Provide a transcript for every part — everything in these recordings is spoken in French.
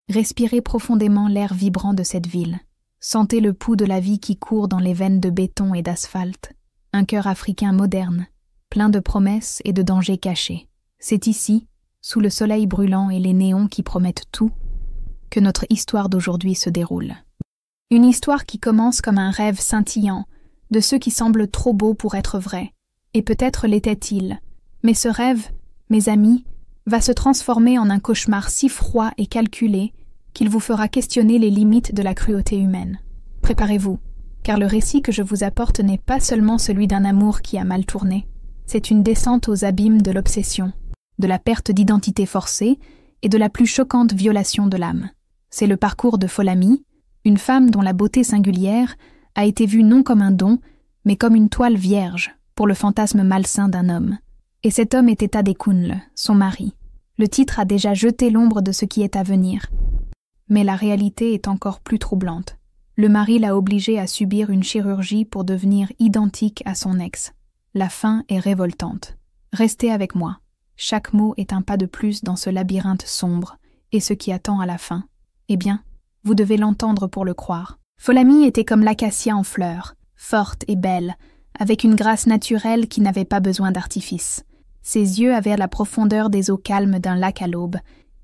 Respirez profondément l'air vibrant de cette ville. Sentez le pouls de la vie qui court dans les veines de béton et d'asphalte. Un cœur africain moderne, plein de promesses et de dangers cachés. C'est ici, sous le soleil brûlant et les néons qui promettent tout, que notre histoire d'aujourd'hui se déroule. Une histoire qui commence comme un rêve scintillant, de ceux qui semblent trop beaux pour être vrais. Et peut-être l'était-il. Mais ce rêve, mes amis, va se transformer en un cauchemar si froid et calculé qu'il vous fera questionner les limites de la cruauté humaine. Préparez-vous, car le récit que je vous apporte n'est pas seulement celui d'un amour qui a mal tourné, c'est une descente aux abîmes de l'obsession, de la perte d'identité forcée et de la plus choquante violation de l'âme. C'est le parcours de Folamie, une femme dont la beauté singulière a été vue non comme un don, mais comme une toile vierge pour le fantasme malsain d'un homme. Et cet homme était Adekunle, son mari. Le titre a déjà jeté l'ombre de ce qui est à venir. Mais la réalité est encore plus troublante. Le mari l'a obligée à subir une chirurgie pour devenir identique à son ex. La fin est révoltante. Restez avec moi. Chaque mot est un pas de plus dans ce labyrinthe sombre, et ce qui attend à la fin, eh bien, vous devez l'entendre pour le croire. Folamie était comme l'acacia en fleurs, forte et belle, avec une grâce naturelle qui n'avait pas besoin d'artifice. Ses yeux avaient la profondeur des eaux calmes d'un lac à l'aube,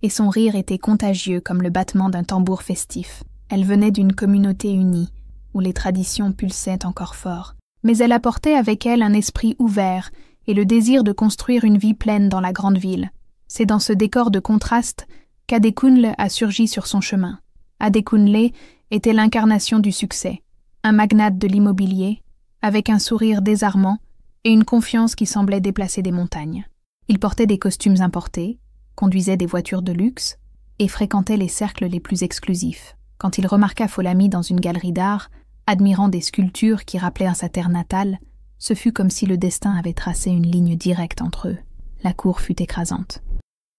et son rire était contagieux comme le battement d'un tambour festif. Elle venait d'une communauté unie, où les traditions pulsaient encore fort. Mais elle apportait avec elle un esprit ouvert et le désir de construire une vie pleine dans la grande ville. C'est dans ce décor de contraste qu'Adekunle a surgi sur son chemin. Adekunle était l'incarnation du succès, un magnate de l'immobilier, avec un sourire désarmant et une confiance qui semblait déplacer des montagnes. Il portait des costumes importés, conduisait des voitures de luxe et fréquentait les cercles les plus exclusifs. Quand il remarqua Folamie dans une galerie d'art, admirant des sculptures qui rappelaient sa terre natale, ce fut comme si le destin avait tracé une ligne directe entre eux. La cour fut écrasante.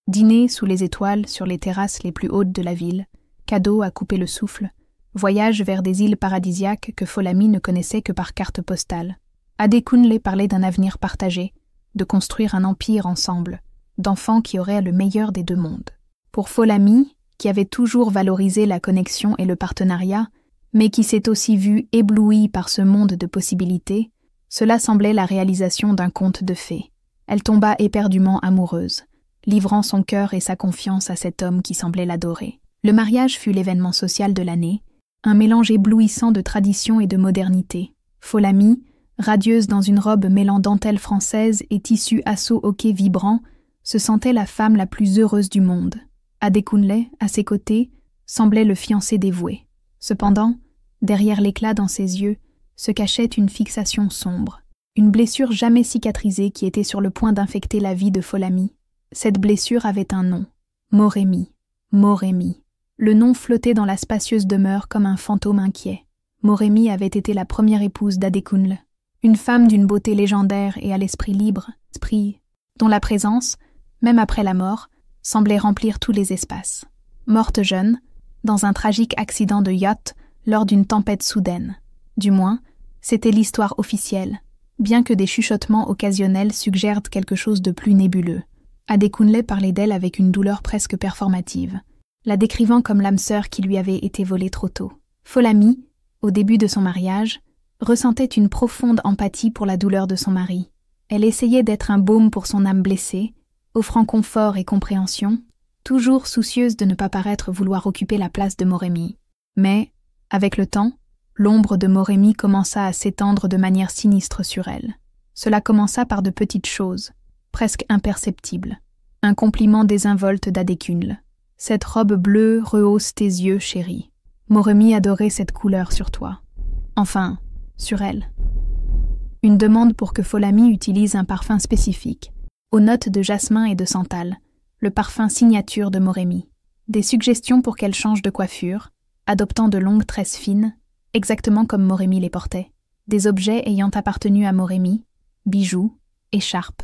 Dîner sous les étoiles sur les terrasses les plus hautes de la ville, cadeaux à couper le souffle, voyage vers des îles paradisiaques que Folamie ne connaissait que par carte postale. Adekunle parlait d'un avenir partagé, de construire un empire ensemble, d'enfants qui auraient le meilleur des deux mondes. Pour Folamie, qui avait toujours valorisé la connexion et le partenariat, mais qui s'est aussi vue éblouie par ce monde de possibilités, cela semblait la réalisation d'un conte de fées. Elle tomba éperdument amoureuse, livrant son cœur et sa confiance à cet homme qui semblait l'adorer. Le mariage fut l'événement social de l'année, un mélange éblouissant de tradition et de modernité. Folamie, radieuse dans une robe mêlant dentelle française et tissu assaut hoquet vibrant, se sentait la femme la plus heureuse du monde. Adekunle, à ses côtés, semblait le fiancé dévoué. Cependant, derrière l'éclat dans ses yeux, se cachait une fixation sombre, une blessure jamais cicatrisée qui était sur le point d'infecter la vie de Folamie. Cette blessure avait un nom, Moremi. Moremi. Le nom flottait dans la spacieuse demeure comme un fantôme inquiet. Moremi avait été la première épouse d'Adekunle, une femme d'une beauté légendaire et à l'esprit libre, esprit dont la présence, même après la mort, semblait remplir tous les espaces. Morte jeune, dans un tragique accident de yacht lors d'une tempête soudaine. Du moins, c'était l'histoire officielle, bien que des chuchotements occasionnels suggèrent quelque chose de plus nébuleux. Adekunle parlait d'elle avec une douleur presque performative, la décrivant comme l'âme sœur qui lui avait été volée trop tôt. Folamie, au début de son mariage, ressentait une profonde empathie pour la douleur de son mari. Elle essayait d'être un baume pour son âme blessée, offrant confort et compréhension, toujours soucieuse de ne pas paraître vouloir occuper la place de Moremi. Mais, avec le temps, l'ombre de Moremi commença à s'étendre de manière sinistre sur elle. Cela commença par de petites choses, presque imperceptibles. Un compliment désinvolte d'Adekunle. « Cette robe bleue rehausse tes yeux, chérie. Moremi adorait cette couleur sur toi. Enfin, sur elle. » Une demande pour que Folamie utilise un parfum spécifique, aux notes de jasmin et de santal, le parfum signature de Moremi. Des suggestions pour qu'elle change de coiffure, adoptant de longues tresses fines, exactement comme Moremi les portait. Des objets ayant appartenu à Moremi, bijoux, écharpes,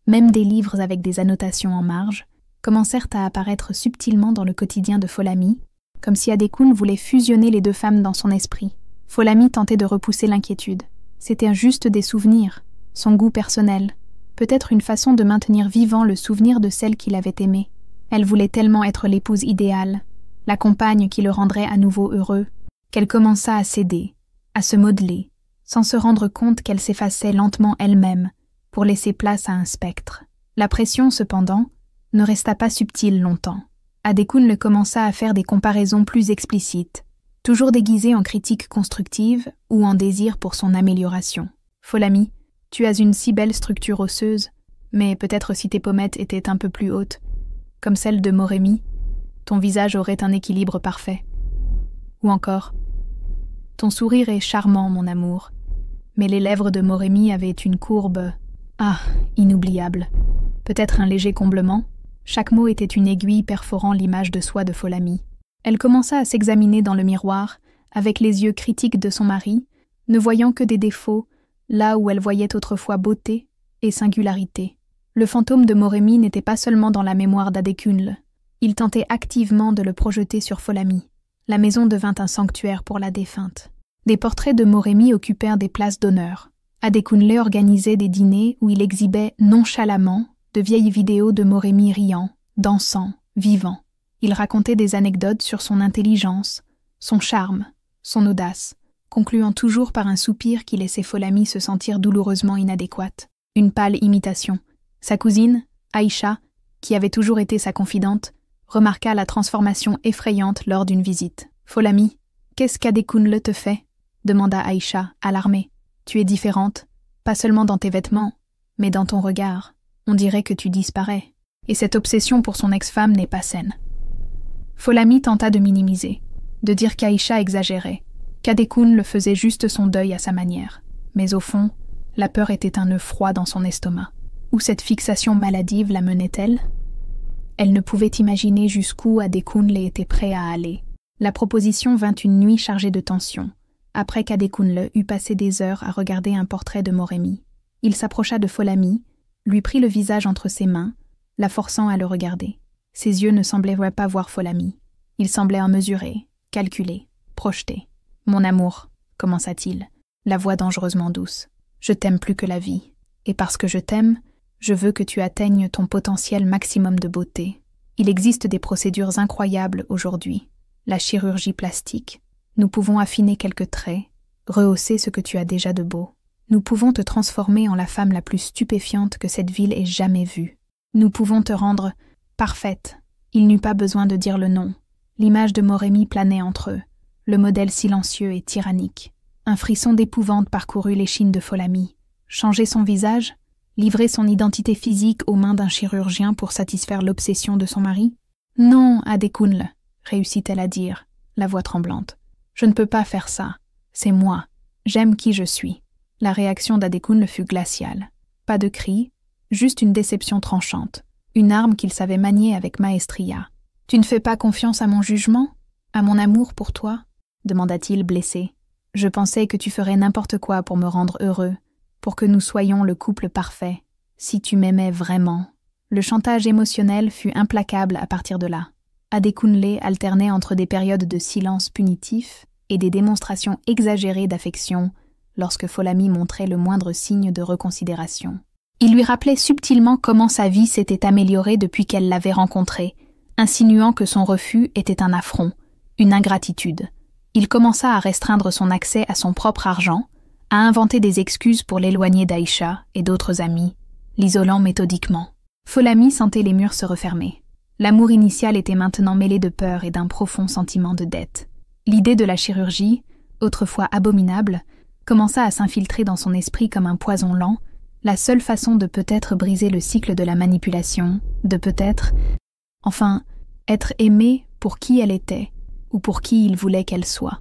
même des livres avec des annotations en marge, commencèrent à apparaître subtilement dans le quotidien de Folamie, comme si Adekunle voulait fusionner les deux femmes dans son esprit. Folamie tentait de repousser l'inquiétude. C'était juste des souvenirs, son goût personnel, peut-être une façon de maintenir vivant le souvenir de celle qu'il avait aimée. Elle voulait tellement être l'épouse idéale, la compagne qui le rendrait à nouveau heureux, qu'elle commença à céder, à se modeler, sans se rendre compte qu'elle s'effaçait lentement elle-même pour laisser place à un spectre. La pression, cependant, ne resta pas subtile longtemps. Adekun commença à faire des comparaisons plus explicites, toujours déguisées en critiques constructives ou en désir pour son amélioration. « Folami, tu as une si belle structure osseuse, mais peut-être si tes pommettes étaient un peu plus hautes, comme celle de Moremi, ton visage aurait un équilibre parfait. » Ou encore, « Ton sourire est charmant, mon amour, mais les lèvres de Moremi avaient une courbe, inoubliable. Peut-être un léger comblement. » Chaque mot était une aiguille perforant l'image de soi de Folami. Elle commença à s'examiner dans le miroir, avec les yeux critiques de son mari, ne voyant que des défauts, là où elle voyait autrefois beauté et singularité. Le fantôme de Moremi n'était pas seulement dans la mémoire d'Adekunle. Il tentait activement de le projeter sur Folami. La maison devint un sanctuaire pour la défunte. Des portraits de Moremi occupèrent des places d'honneur. Adekunle organisait des dîners où il exhibait nonchalamment de vieilles vidéos de Moremi riant, dansant, vivant. Il racontait des anecdotes sur son intelligence, son charme, son audace, concluant toujours par un soupir qui laissait Folami se sentir douloureusement inadéquate. Une pâle imitation. Sa cousine, Aïcha, qui avait toujours été sa confidente, remarqua la transformation effrayante lors d'une visite. « Folami, qu'est-ce qu'Adekunle te fait ?» demanda Aïcha, alarmée. « Tu es différente, pas seulement dans tes vêtements, mais dans ton regard. On dirait que tu disparais. Et cette obsession pour son ex-femme n'est pas saine. » Folami tenta de minimiser, de dire qu'Aïcha exagérait, qu'Adekun le faisait juste son deuil à sa manière. Mais au fond, la peur était un nœud froid dans son estomac. Où cette fixation maladive la menait-elle? Elle ne pouvait imaginer jusqu'où Adekunle était prêt à aller. La proposition vint une nuit chargée de tension, après qu'Adekunle eut passé des heures à regarder un portrait de Moremi. Il s'approcha de Folami, lui prit le visage entre ses mains, la forçant à le regarder. Ses yeux ne semblaient pas voir Folami. Ils semblaient en mesurer, calculer, projeter. « Mon amour, » commença-t-il, la voix dangereusement douce. « Je t'aime plus que la vie. Et parce que je t'aime, je veux que tu atteignes ton potentiel maximum de beauté. Il existe des procédures incroyables aujourd'hui. La chirurgie plastique. Nous pouvons affiner quelques traits, rehausser ce que tu as déjà de beau. Nous pouvons te transformer en la femme la plus stupéfiante que cette ville ait jamais vue. Nous pouvons te rendre parfaite. » Il n'eut pas besoin de dire le nom. L'image de Moremi planait entre eux, le modèle silencieux et tyrannique. Un frisson d'épouvante parcourut l'échine de Folami. Changer son visage? Livrer son identité physique aux mains d'un chirurgien pour satisfaire l'obsession de son mari? « Non, Adekunle, » réussit-elle à dire, la voix tremblante. « Je ne peux pas faire ça. C'est moi. J'aime qui je suis. » La réaction d'Adekunle fut glaciale. Pas de cri, juste une déception tranchante, une arme qu'il savait manier avec maestria. « Tu ne fais pas confiance à mon jugement? À mon amour pour toi ?» demanda-t-il blessé. « Je pensais que tu ferais n'importe quoi pour me rendre heureux, pour que nous soyons le couple parfait, si tu m'aimais vraiment. » Le chantage émotionnel fut implacable à partir de là. Adekunle alternait entre des périodes de silence punitif et des démonstrations exagérées d'affection lorsque Folami montrait le moindre signe de reconsidération. Il lui rappelait subtilement comment sa vie s'était améliorée depuis qu'elle l'avait rencontré, insinuant que son refus était un affront, une ingratitude. Il commença à restreindre son accès à son propre argent, à inventer des excuses pour l'éloigner d'Aïcha et d'autres amis, l'isolant méthodiquement. Folami sentait les murs se refermer. L'amour initial était maintenant mêlé de peur et d'un profond sentiment de dette. L'idée de la chirurgie, autrefois abominable, commença à s'infiltrer dans son esprit comme un poison lent, la seule façon de peut-être briser le cycle de la manipulation, de peut-être, enfin, être aimée pour qui elle était, ou pour qui il voulait qu'elle soit.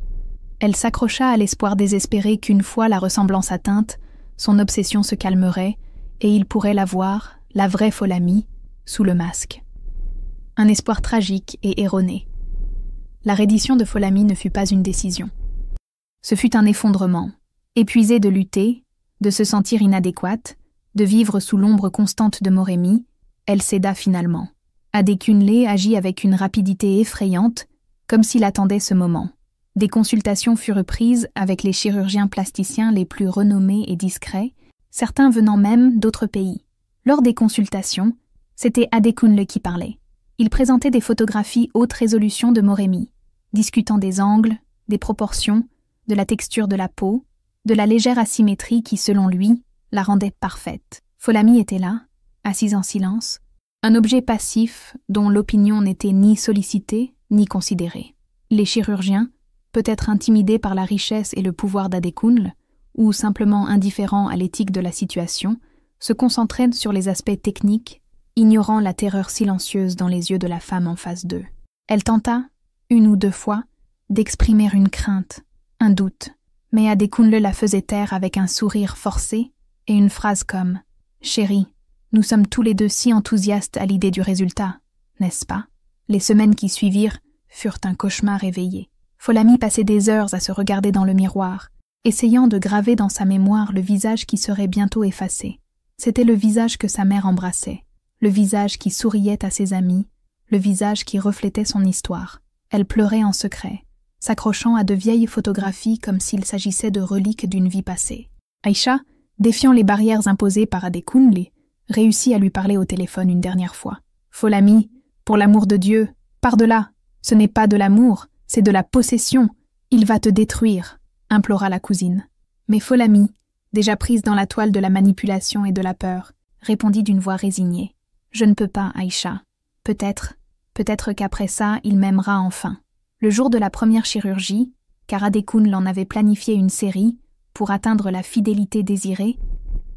Elle s'accrocha à l'espoir désespéré qu'une fois la ressemblance atteinte, son obsession se calmerait, et il pourrait la voir, la vraie Folami, sous le masque. Un espoir tragique et erroné. La reddition de Folami ne fut pas une décision. Ce fut un effondrement. Épuisée de lutter, de se sentir inadéquate, de vivre sous l'ombre constante de Moremi, elle céda finalement. Adekunle agit avec une rapidité effrayante, comme s'il attendait ce moment. Des consultations furent prises avec les chirurgiens plasticiens les plus renommés et discrets, certains venant même d'autres pays. Lors des consultations, c'était Adekunle qui parlait. Il présentait des photographies haute résolution de Moremi, discutant des angles, des proportions, de la texture de la peau, de la légère asymétrie qui, selon lui, la rendait parfaite. Folami était là, assise en silence, un objet passif dont l'opinion n'était ni sollicitée ni considérée. Les chirurgiens, peut-être intimidés par la richesse et le pouvoir d'Adekunle, ou simplement indifférents à l'éthique de la situation, se concentraient sur les aspects techniques, ignorant la terreur silencieuse dans les yeux de la femme en face d'eux. Elle tenta, une ou deux fois, d'exprimer une crainte, un doute, mais Adekunle la faisait taire avec un sourire forcé et une phrase comme « Chérie, nous sommes tous les deux si enthousiastes à l'idée du résultat, n'est-ce pas ?» Les semaines qui suivirent furent un cauchemar éveillé. Folami passait des heures à se regarder dans le miroir, essayant de graver dans sa mémoire le visage qui serait bientôt effacé. C'était le visage que sa mère embrassait, le visage qui souriait à ses amis, le visage qui reflétait son histoire. Elle pleurait en secret, s'accrochant à de vieilles photographies comme s'il s'agissait de reliques d'une vie passée. Aïcha, défiant les barrières imposées par Adekunle, réussit à lui parler au téléphone une dernière fois. « Folami, pour l'amour de Dieu, pars de là. Ce n'est pas de l'amour, c'est de la possession. Il va te détruire, » implora la cousine. Mais Folami, déjà prise dans la toile de la manipulation et de la peur, répondit d'une voix résignée. « Je ne peux pas, Aïcha. Peut-être qu'après ça, il m'aimera enfin. » Le jour de la première chirurgie, car Adekunle en avait planifié une série pour atteindre la fidélité désirée,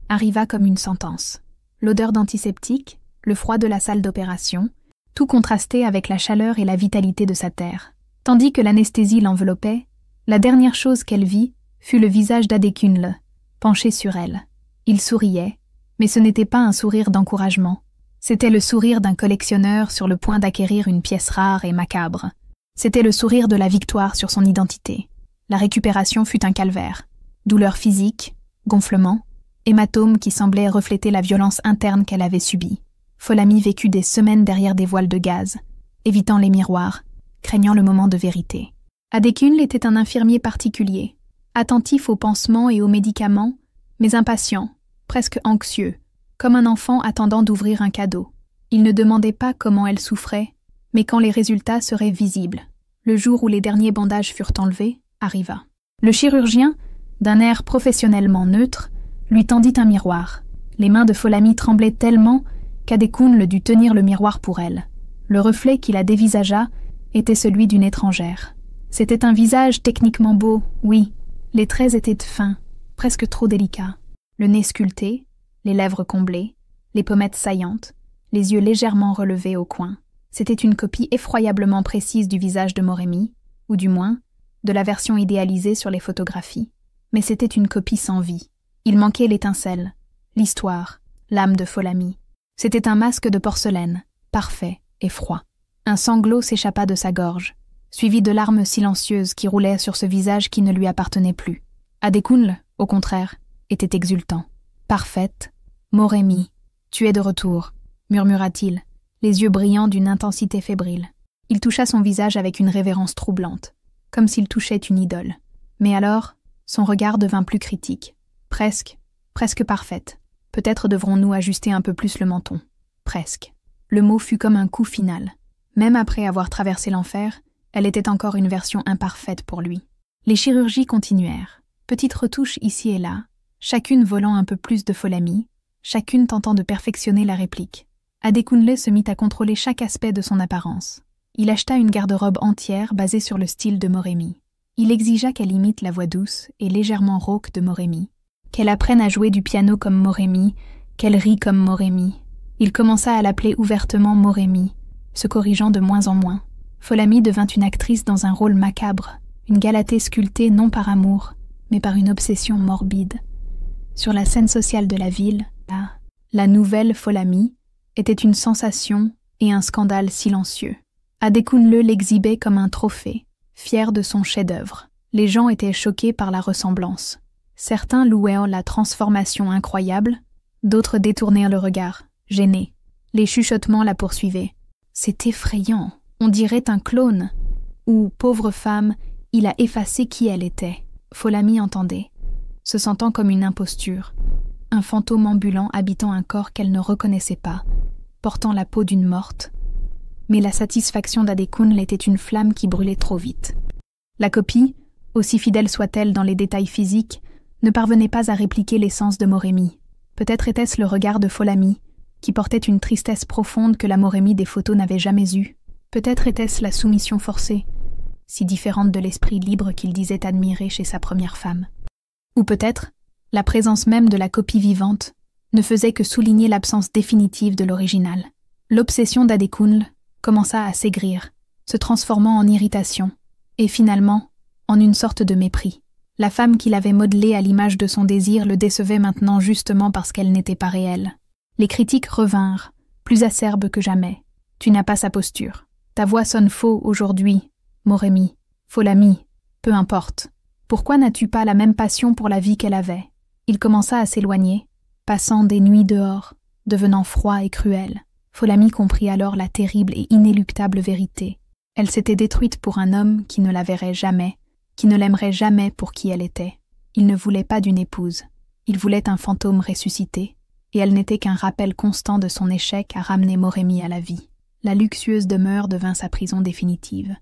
arriva comme une sentence. L'odeur d'antiseptique, le froid de la salle d'opération, tout contrastait avec la chaleur et la vitalité de sa terre. Tandis que l'anesthésie l'enveloppait, la dernière chose qu'elle vit fut le visage d'Adekunle, penché sur elle. Il souriait, mais ce n'était pas un sourire d'encouragement. C'était le sourire d'un collectionneur sur le point d'acquérir une pièce rare et macabre. C'était le sourire de la victoire sur son identité. La récupération fut un calvaire. Douleur physique, gonflement, hématome qui semblait refléter la violence interne qu'elle avait subie. Folami vécut des semaines derrière des voiles de gaz, évitant les miroirs, craignant le moment de vérité. Adekunle était un infirmier particulier, attentif aux pansements et aux médicaments, mais impatient, presque anxieux, comme un enfant attendant d'ouvrir un cadeau. Il ne demandait pas comment elle souffrait, mais quand les résultats seraient visibles. Le jour où les derniers bandages furent enlevés, arriva. Le chirurgien, d'un air professionnellement neutre, lui tendit un miroir. Les mains de Folami tremblaient tellement qu'Adekunle dut tenir le miroir pour elle. Le reflet qui la dévisagea était celui d'une étrangère. C'était un visage techniquement beau, oui. Les traits étaient fins, presque trop délicats. Le nez sculpté, les lèvres comblées, les pommettes saillantes, les yeux légèrement relevés au coin. C'était une copie effroyablement précise du visage de Moremi, ou du moins, de la version idéalisée sur les photographies. Mais c'était une copie sans vie. Il manquait l'étincelle, l'histoire, l'âme de Folami. C'était un masque de porcelaine, parfait et froid. Un sanglot s'échappa de sa gorge, suivi de larmes silencieuses qui roulaient sur ce visage qui ne lui appartenait plus. Adekunle, au contraire, était exultant. « Parfaite, Moremi, tu es de retour », murmura-t-il, les yeux brillants d'une intensité fébrile. Il toucha son visage avec une révérence troublante, comme s'il touchait une idole. Mais alors, son regard devint plus critique. Presque parfaite. Peut-être devrons-nous ajuster un peu plus le menton. Presque. Le mot fut comme un coup final. Même après avoir traversé l'enfer, elle était encore une version imparfaite pour lui. Les chirurgies continuèrent. Petites retouches ici et là, chacune volant un peu plus de Folami, chacune tentant de perfectionner la réplique. Adekunle se mit à contrôler chaque aspect de son apparence. Il acheta une garde-robe entière basée sur le style de Moremi. Il exigea qu'elle imite la voix douce et légèrement rauque de Moremi, qu'elle apprenne à jouer du piano comme Moremi, qu'elle rit comme Moremi. Il commença à l'appeler ouvertement Moremi, se corrigeant de moins en moins. Folami devint une actrice dans un rôle macabre, une Galatée sculptée non par amour, mais par une obsession morbide. Sur la scène sociale de la ville, la nouvelle Folami était une sensation et un scandale silencieux. Adekunle l'exhibait comme un trophée, fier de son chef-d'œuvre. Les gens étaient choqués par la ressemblance. Certains louaient la transformation incroyable, d'autres détournèrent le regard, gênés. Les chuchotements la poursuivaient. « C'est effrayant, on dirait un clone » ou « Pauvre femme, il a effacé qui elle était ». Folami entendait, se sentant comme une imposture, un fantôme ambulant habitant un corps qu'elle ne reconnaissait pas, portant la peau d'une morte, mais la satisfaction d'Adekunle était une flamme qui brûlait trop vite. La copie, aussi fidèle soit-elle dans les détails physiques, ne parvenait pas à répliquer l'essence de Moremi. Peut-être était-ce le regard de Folami, qui portait une tristesse profonde que la Moremi des photos n'avait jamais eue. Peut-être était-ce la soumission forcée, si différente de l'esprit libre qu'il disait admirer chez sa première femme. Ou peut-être, la présence même de la copie vivante ne faisait que souligner l'absence définitive de l'original. L'obsession d'Adekunle commença à s'aigrir, se transformant en irritation, et finalement, en une sorte de mépris. La femme qu'il avait modelée à l'image de son désir le décevait maintenant justement parce qu'elle n'était pas réelle. Les critiques revinrent, plus acerbes que jamais. « Tu n'as pas sa posture. Ta voix sonne faux aujourd'hui, Moremi, Folami, peu importe. Pourquoi n'as-tu pas la même passion pour la vie qu'elle avait ?» Il commença à s'éloigner, passant des nuits dehors, devenant froid et cruel. Folami comprit alors la terrible et inéluctable vérité. Elle s'était détruite pour un homme qui ne la verrait jamais, qui ne l'aimerait jamais pour qui elle était. Il ne voulait pas d'une épouse. Il voulait un fantôme ressuscité, et elle n'était qu'un rappel constant de son échec à ramener Moremi à la vie. La luxueuse demeure devint sa prison définitive.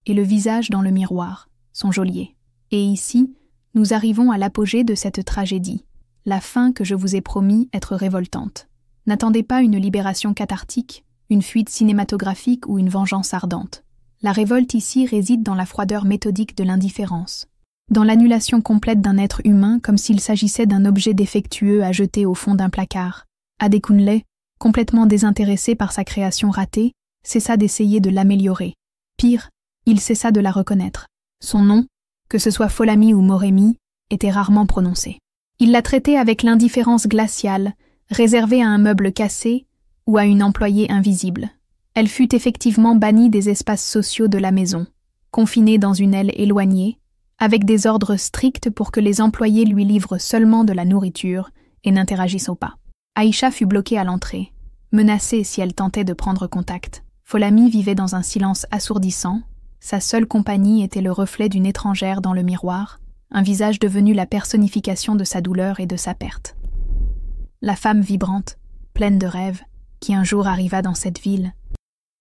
Et le visage dans le miroir, son geôlier. Et ici, nous arrivons à l'apogée de cette tragédie, la fin que je vous ai promis être révoltante. N'attendez pas une libération cathartique, une fuite cinématographique ou une vengeance ardente. La révolte ici réside dans la froideur méthodique de l'indifférence, dans l'annulation complète d'un être humain comme s'il s'agissait d'un objet défectueux à jeter au fond d'un placard. Adekunle, complètement désintéressé par sa création ratée, cessa d'essayer de l'améliorer. Pire, il cessa de la reconnaître. Son nom, que ce soit Folami ou Moremi, était rarement prononcé. Il la traitait avec l'indifférence glaciale, réservée à un meuble cassé ou à une employée invisible. Elle fut effectivement bannie des espaces sociaux de la maison, confinée dans une aile éloignée, avec des ordres stricts pour que les employés lui livrent seulement de la nourriture et n'interagissent pas. Aïcha fut bloquée à l'entrée, menacée si elle tentait de prendre contact. Folami vivait dans un silence assourdissant. Sa seule compagnie était le reflet d'une étrangère dans le miroir, un visage devenu la personnification de sa douleur et de sa perte. La femme vibrante, pleine de rêves, qui un jour arriva dans cette ville,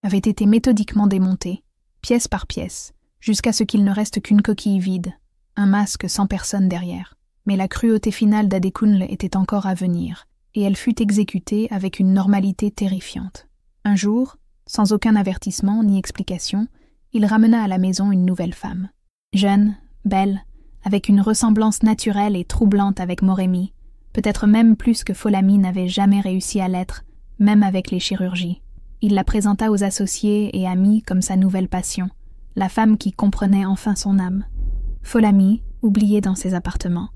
avait été méthodiquement démontée, pièce par pièce, jusqu'à ce qu'il ne reste qu'une coquille vide, un masque sans personne derrière. Mais la cruauté finale d'Adekunle était encore à venir, et elle fut exécutée avec une normalité terrifiante. Un jour, sans aucun avertissement ni explication, il ramena à la maison une nouvelle femme. Jeune, belle, avec une ressemblance naturelle et troublante avec Moremi, peut-être même plus que Folami n'avait jamais réussi à l'être, même avec les chirurgies. Il la présenta aux associés et amis comme sa nouvelle passion, la femme qui comprenait enfin son âme. Folami, oubliée dans ses appartements,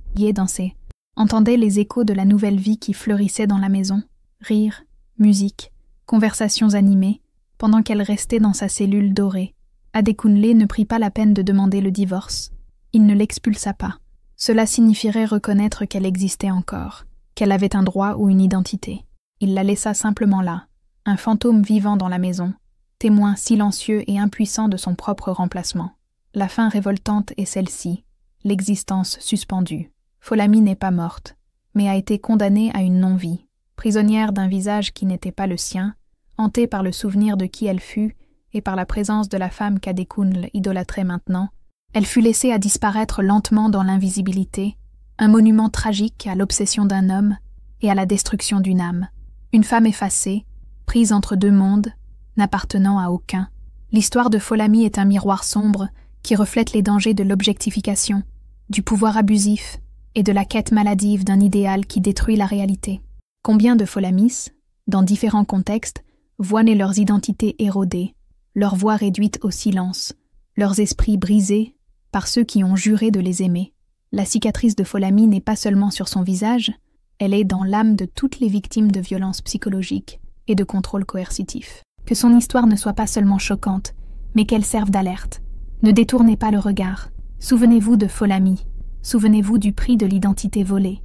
entendait les échos de la nouvelle vie qui fleurissait dans la maison, rires, musique, conversations animées, pendant qu'elle restait dans sa cellule dorée. Adekunle ne prit pas la peine de demander le divorce. Il ne l'expulsa pas. Cela signifierait reconnaître qu'elle existait encore, qu'elle avait un droit ou une identité. Il la laissa simplement là, un fantôme vivant dans la maison, témoin silencieux et impuissant de son propre remplacement. La fin révoltante est celle-ci, l'existence suspendue. Folami n'est pas morte, mais a été condamnée à une non-vie, prisonnière d'un visage qui n'était pas le sien, hantée par le souvenir de qui elle fut et par la présence de la femme qu'Adekunle idolâtrait maintenant. Elle fut laissée à disparaître lentement dans l'invisibilité, un monument tragique à l'obsession d'un homme et à la destruction d'une âme. Une femme effacée, prise entre deux mondes, n'appartenant à aucun. L'histoire de Folami est un miroir sombre qui reflète les dangers de l'objectification, du pouvoir abusif et de la quête maladive d'un idéal qui détruit la réalité. Combien de Folamis, dans différents contextes, voient naître leurs identités érodées, leurs voix réduites au silence, leurs esprits brisés par ceux qui ont juré de les aimer. La cicatrice de Folami n'est pas seulement sur son visage, elle est dans l'âme de toutes les victimes de violences psychologiques et de contrôle coercitif. Que son histoire ne soit pas seulement choquante, mais qu'elle serve d'alerte. Ne détournez pas le regard. Souvenez-vous de Folami. Souvenez-vous du prix de l'identité volée.